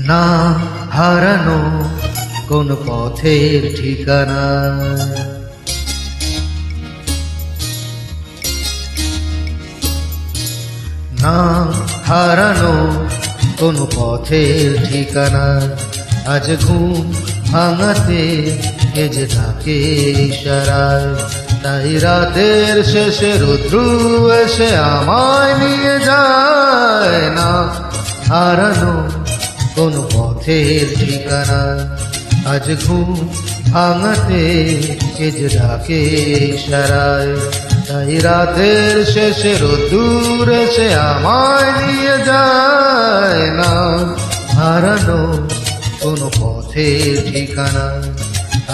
না হারানো কোন পথের ঠিকানা, না হারানো কোন পথের ঠিকানা। আজ ঘুম ভাঙাতে এ যে ডাকে ইশারায়, তাই রাতের শেষে রুদ্র এসে আমায় নিয়ে যায়। না হারানো কোন পথের ঠিকানা, আজ ঘুম ভাঙাতে এ যে ডাকে ইশারায়, তাই রাতের শেষে রোদ্দুর এসে আমায় নিয়ে যায়। না হারানো কোন পথের ঠিকানা,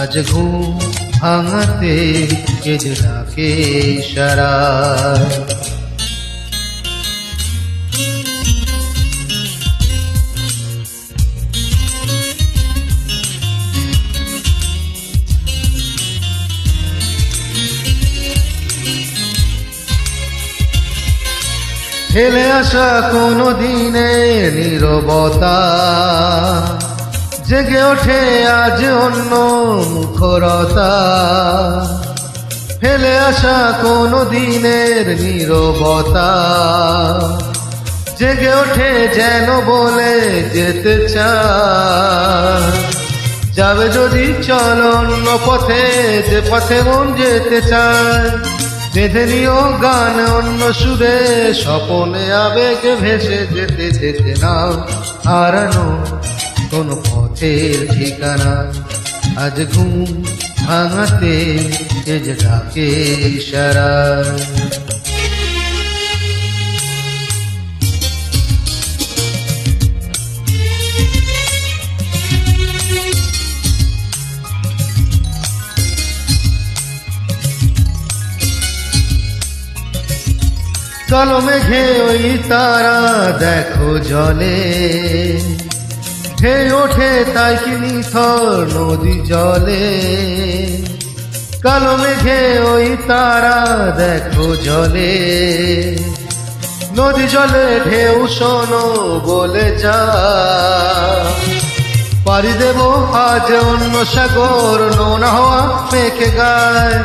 আজ ঘুম ভাঙাতে এ যে ডাকে ইশারায়। ফেলে আসা কোনো দিনের নীরবতা, জেগে ওঠে আজ অন্য মুখরতা। ফেলে আসা কোনো দিনের নীরবতা, জেগে ওঠে যেন বলে যেতে চায়। যাবে যদি চলো অন্য পথে, যে পথে মন যেতে চায়। বেঁধে নিও গান অন্য সুরে, স্বপনে আবেগে ভেসে যেতে যেতে। না হারানো কোন পথের ঠিকানা, আজ ঘুম ভাঙাতে এ যে ডাকে ইশারায়। কালো মেঘে ওই তারা দেখো জলে, ঢে ওঠে তাই কি নিথর নদী জলে। কালো মেঘে ওই তারা দেখো জলে, নদী জলে ঢেউ শোনো বলে যা। পাড়ি দেব আজ অন্য সাগর, নোনা হওয়া মেঘে গায়।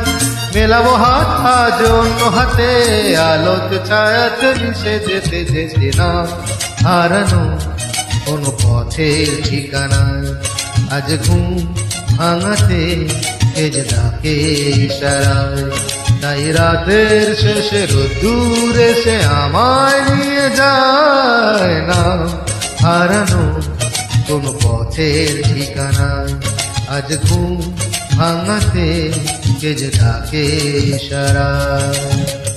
মেলাবো হাত আজ অন্য হাতে, আলোতে ছায়াতে মিশে যেতে যেতে। না হারানো কোন পথের ঠিকানা, আজ ঘুম ভাঙাতে এ যে ডাকে ইশারায়, তাই রাতের শেষে রোদ্দুর এসে আমায় নিয়ে যায়। না হারানো কোন পথের ঠিকানা, আজ ঘুম ভাঙাতে এ যে ডাকে ইশারায়।